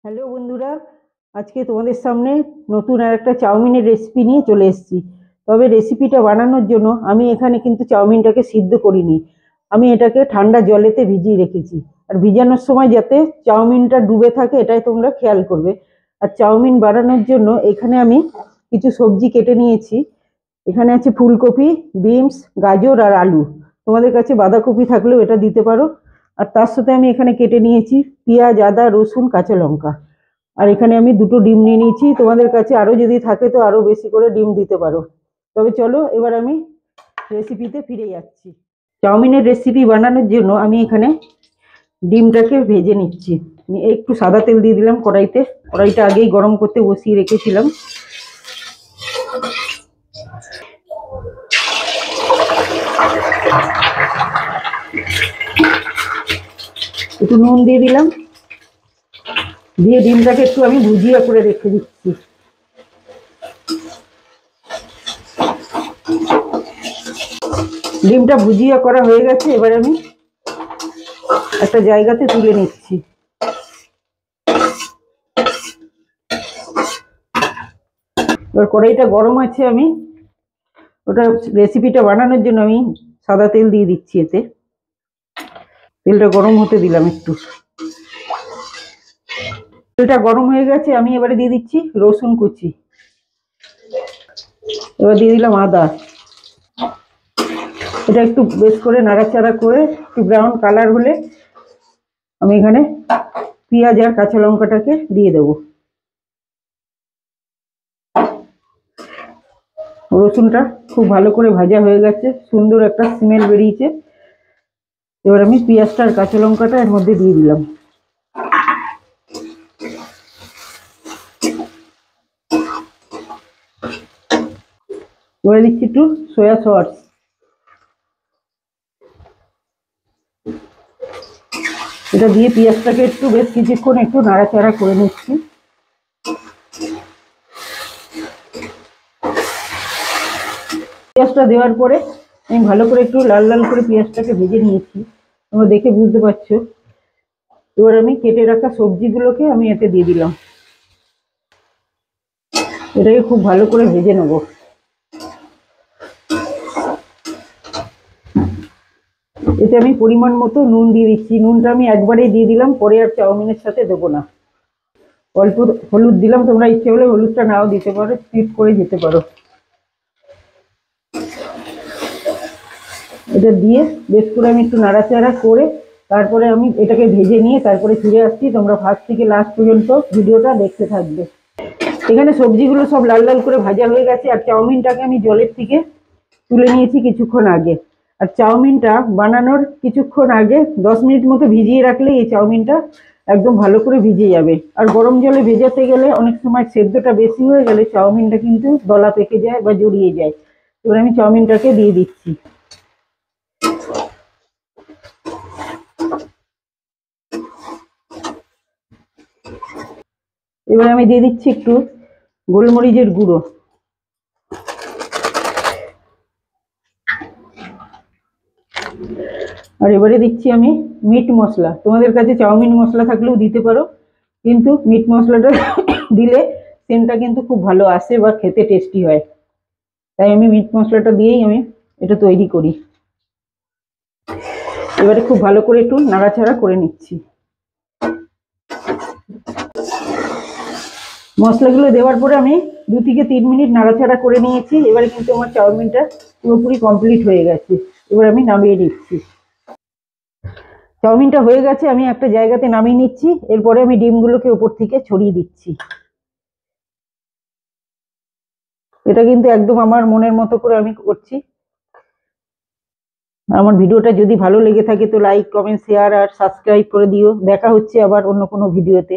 Hello বন্ধুরা, আজকে তোমাদের সামনে নতুন আর একটা চাউমিনের রেসিপি নিয়ে চলে এসেছি। তবে রেসিপিটা বানানোর জন্য আমি এখানে কিন্তু চাউমিনটাকে সিদ্ধ করিনি, আমি এটাকে ঠান্ডা জলেতে ভিজিয়ে রেখেছি। আর ভিজানোর সময় যাতে চাউমিনটা ডুবে থাকে এটাই তোমরা খেয়াল করবে। আর চাউমিন বানানোর জন্য এখানে আমি কিছু সবজি কেটে নিয়েছি। এখানে আছে ফুলকপি, বিনস, গাজর আর আলু। তোমাদের কাছে বাঁধাকপি থাকলেও এটা দিতে পারো। আর তার সাথে আমি এখানে কেটে নিয়েছি পেঁয়াজ, আদা, রসুন, কাঁচা লঙ্কা। আর এখানে আমি দুটো ডিম নিয়ে নিয়েছি, তোমাদের কাছে আরো যদি থাকে তো আরো বেশি করে ডিম দিতে পারো। তবে চলো এবার আমি রেসিপিতে ফিরে যাচ্ছি। চাউমিনের রেসিপি বানানোর জন্য আমি এখানে ডিমটাকে ভেজে নিচ্ছি। একটু সাদা তেল দিয়ে দিলাম কড়াইতে। কড়াইটা আগেই গরম করতে বসিয়ে রেখেছিলাম। একটু নুন দিয়ে দিলাম, দিয়ে ডিমটাকে একটু আমি ভুজিয়া করে রেখে দিচ্ছি। ডিমটা ভুজিয়া করা হয়ে গেছে, এবার আমি একটা জায়গাতে তুলে নিচ্ছি। এবার কড়াইটা গরম আছে, আমি ওটা রেসিপিটা বানানোর জন্য আমি সাদা তেল দিয়ে দিচ্ছি। এতে তেলটা গরম হতে দিলাম একটু। তেলটা গরম হয়ে গেছে, আমি এবারে দিয়ে দিচ্ছি রসুন কুচি। এবার দিয়ে দিলাম আদা। এটা একটু বেশ করে নাড়াচাড়া করে একটু ব্রাউন কালার হলে আমি এখানে পেঁয়াজ আর কাঁচা লঙ্কাটাকে দিয়ে দেবো। রসুনটা খুব ভালো করে ভাজা হয়ে গেছে, সুন্দর একটা স্মেল বেরিয়েছে। এবার আমি পেঁয়াজটা আর কাঁচা লঙ্কাটা এর মধ্যে দিয়ে দিলাম। এবার দিচ্ছি একটু সয়া সস। এটা দিয়ে পেঁয়াজটাকে একটু বেশ কিছুক্ষণ একটু নাড়াচাড়া করে নিচ্ছি। পেঁয়াজটা দেওয়ার পরে আমি ভালো করে একটু লাল লাল করে পেঁয়াজটাকে ভেজে নিয়েছি, তোমরা দেখে বুঝতে পারছো। এবার আমি কেটে রাখা সবজিগুলোকে আমি এতে দিয়ে দিলাম। এটাকে খুব ভালো করে ভেজে নেব। এতে আমি পরিমাণ মতো নুন দিয়ে দিচ্ছি। নুনটা আমি একবারেই দিয়ে দিলাম, পরে আর চাউমিনের সাথে দেবো না। অল্প হলুদ দিলাম, তোমরা ইচ্ছে হলে হলুদটা নাও দিতে পারো, স্কিপ করে যেতে পারো। এটা দিয়ে বেশ করে আমি একটু নাড়াচাড়া করে তারপরে আমি এটাকে ভেজে নিয়ে তারপরে ফিরে আসছি। তোমরা ফার্স্ট থেকে লাস্ট পর্যন্ত ভিডিওটা দেখতে থাকবে। এখানে সবজিগুলো সব লাল লাল করে ভাজা হয়ে গেছে, আর চাউমিনটাকে আমি জলের থেকে তুলে নিয়েছি কিছুক্ষণ আগে। আর চাউমিনটা বানানোর কিছুক্ষণ আগে 10 মিনিট মতো ভিজিয়ে রাখলে এই চাউমিনটা একদম ভালো করে ভিজে যাবে। আর গরম জলে ভেজাতে গেলে অনেক সময় সেদ্ধটা বেশি হয়ে গেলে চাউমিনটা কিন্তু দলা পেকে যায় বা জড়িয়ে যায়। এবার আমি চাউমিনটাকে দিয়ে দিচ্ছি। এবার আমি দিয়ে দিচ্ছি একটু গোলমরিচের গুঁড়ো। আর এবারে দিচ্ছি আমি মিট মশলা। তোমাদের কাছে চাউমিন মশলা থাকলেও দিতে পারো, কিন্তু মিট মশলাটা দিলে সেন্টটা কিন্তু খুব ভালো আসে বা খেতে টেস্টি হয়। তাই আমি মিট মশলাটা দিয়েই আমি এটা তৈরি করি। এবারে খুব ভালো করে একটু নাড়াচাড়া করে নিচ্ছি। মশলাগুলো দেওয়ার পরে আমি 2 থেকে 3 মিনিট নাড়াচাড়া করে নিয়েছি। এবারে কিন্তু আমার চাউমিনটা পুরোপুরি কমপ্লিট হয়ে গেছে। এবার আমি নামিয়ে নিচ্ছি। চাউমিনটা হয়ে গেছে, আমি একটা জায়গাতে নামিয়ে নিচ্ছি। এরপরে আমি ডিমগুলোকে উপর থেকে ছড়িয়ে দিচ্ছি। এটা কিন্তু একদম আমার মনের মতো করে আমি করছি। আমার ভিডিওটা যদি ভালো লেগে থাকে তো লাইক, কমেন্ট, শেয়ার আর সাবস্ক্রাইব করে দিও। দেখা হচ্ছে আবার অন্য কোনো ভিডিওতে।